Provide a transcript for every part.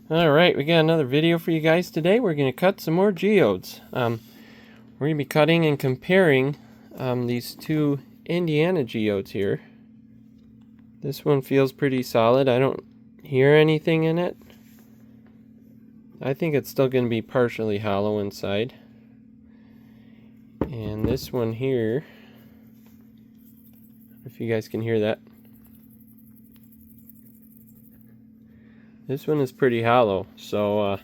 Alright, we got another video for you guys today. We're going to cut some more geodes. We're going to be cutting and comparing these two Indiana geodes here. This one feels pretty solid. I don't hear anything in it. I think it's still going to be partially hollow inside. And this one here, if you guys can hear that. This one is pretty hollow, so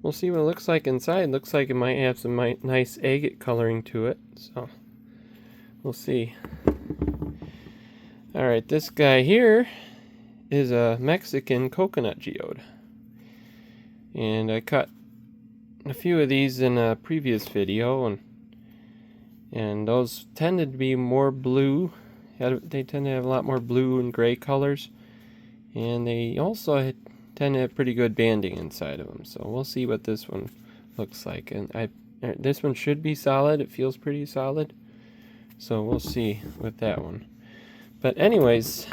we'll see what it looks like inside. Looks like it might have some nice agate coloring to it, so we'll see. Alright, this guy here is a Mexican coconut geode. And I cut a few of these in a previous video, and those tended to be more blue. They tend to have a lot more blue and gray colors. And they also tend to have pretty good banding inside of them. So we'll see what this one looks like. And this one should be solid. It feels pretty solid. So we'll see with that one. But anyways,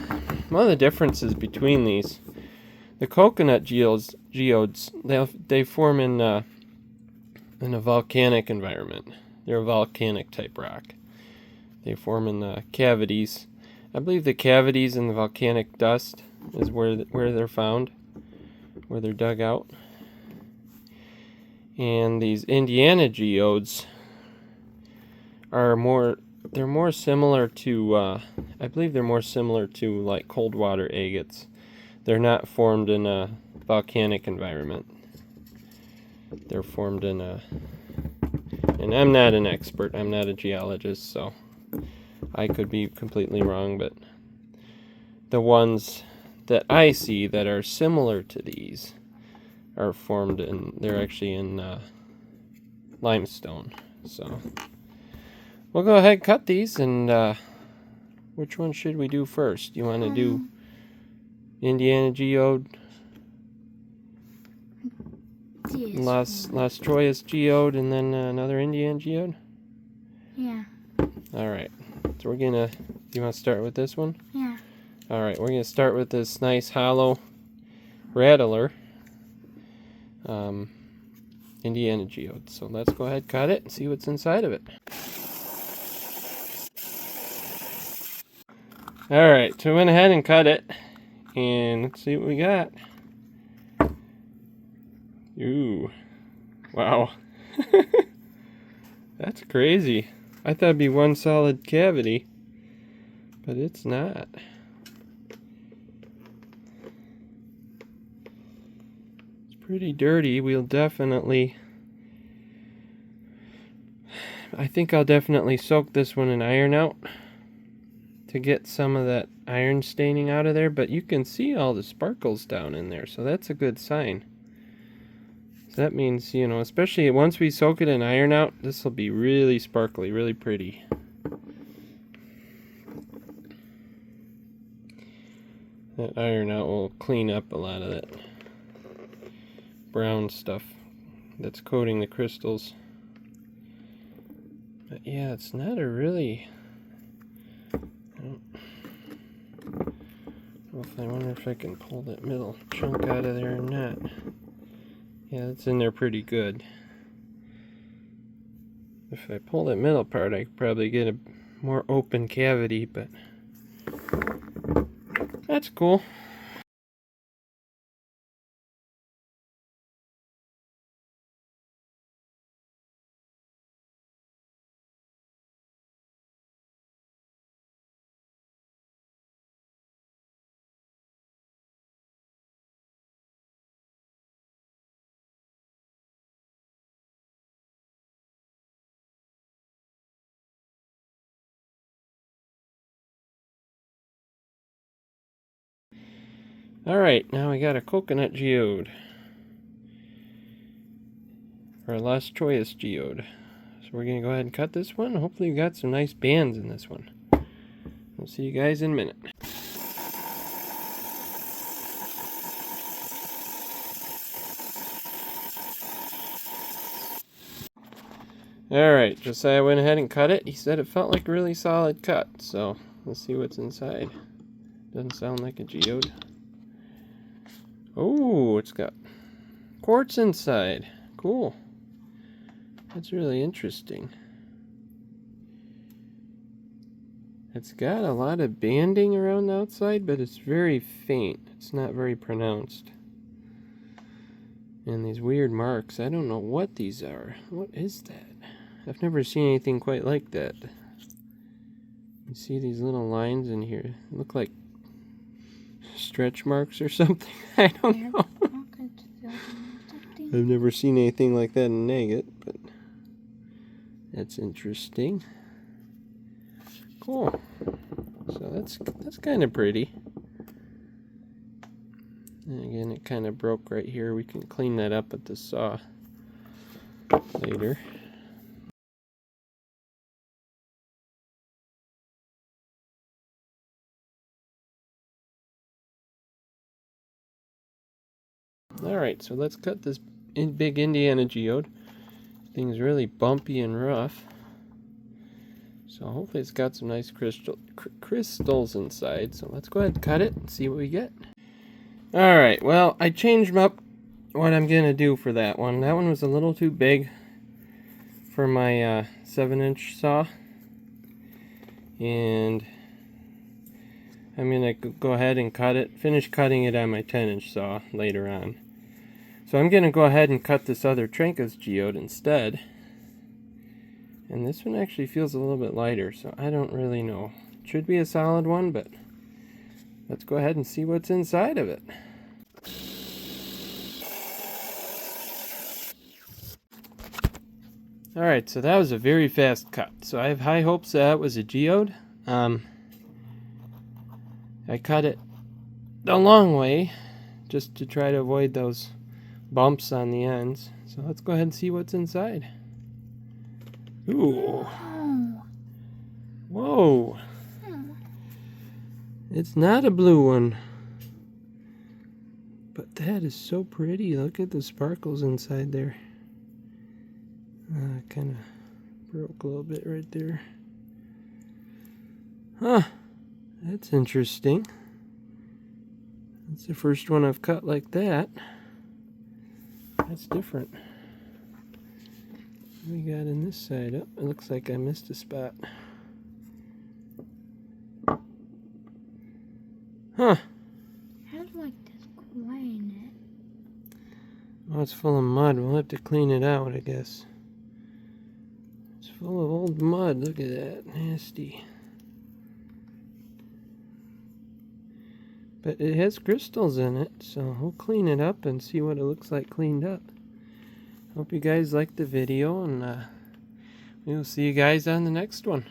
one of the differences between these, the coconut geodes, they form in a volcanic environment. They're a volcanic type rock. They form in the cavities. I believe the cavities in the volcanic dust is where they're found, where they're dug out. And these Indiana geodes are more similar to I believe they're more similar to like cold water agates. They're not formed in a volcanic environment. They're formed in a, and I'm not an expert, I'm not a geologist, so I could be completely wrong, but the ones that I see that are similar to these are formed in, they're actually in limestone. So we'll go ahead and cut these, and which one should we do first? You want to do Indiana geode, Las Choyas geode, and then another Indiana geode? Yeah. Alright, so we're gonna, do you want to start with this one? Yeah. Alright, we're going to start with this nice hollow rattler Indiana geode. So let's go ahead, cut it, and see what's inside of it. Alright, so we went ahead and cut it, and let's see what we got. Ooh, wow. That's crazy. I thought it'd be one solid cavity, but it's not. Pretty dirty. We'll definitely, I think I'll definitely soak this one in iron out to get some of that iron staining out of there, but you can see all the sparkles down in there, so that's a good sign. So that means, you know, especially once we soak it in iron out, this will be really sparkly, really pretty. That iron out will clean up a lot of that brown stuff that's coating the crystals. But yeah, it's not a really, I wonder if I can pull that middle chunk out of there or not. Yeah, it's in there pretty good. If I pull that middle part, I could probably get a more open cavity, but that's cool. Alright, now we got a coconut geode. Or a Las Choyas geode. So we're going to go ahead and cut this one. Hopefully we got some nice bands in this one. We'll see you guys in a minute. Alright, Josiah went ahead and cut it. He said it felt like a really solid cut. So let's see what's inside. Doesn't sound like a geode. Oh, it's got quartz inside. Cool. That's really interesting. It's got a lot of banding around the outside, but it's very faint. It's not very pronounced. And these weird marks, I don't know what these are. What is that? I've never seen anything quite like that. You see these little lines in here? They look like stretch marks or something. I don't know. I've never seen anything like that in agate, but that's interesting. Cool. So that's kind of pretty. And again, it kind of broke right here. We can clean that up at the saw later. Alright, so let's cut this big Indiana geode. Thing's really bumpy and rough. So hopefully it's got some nice crystals inside. So let's go ahead and cut it and see what we get. Alright, well, I changed up what I'm going to do for that one. That one was a little too big for my 7-inch saw. And I'm going to go ahead and finish cutting it on my 10-inch saw later on. So I'm going to go ahead and cut this other Choyas geode instead. And this one actually feels a little bit lighter, so I don't really know. It should be a solid one, but let's go ahead and see what's inside of it. Alright, so that was a very fast cut. So I have high hopes that was a geode. I cut it the long way just to try to avoid those bumps on the ends. So let's go ahead and see what's inside. Ooh. Whoa. It's not a blue one. But that is so pretty. Look at the sparkles inside there. Kind of broke a little bit right there. Huh. That's interesting. That's the first one I've cut like that. That's different. What we got in this side? Oh, it looks like I missed a spot. Huh. How's like this clean it? Oh, it's full of mud. We'll have to clean it out, I guess. It's full of old mud. Look at that. Nasty. But it has crystals in it, so we'll clean it up and see what it looks like cleaned up. Hope you guys liked the video, and we will see you guys on the next one.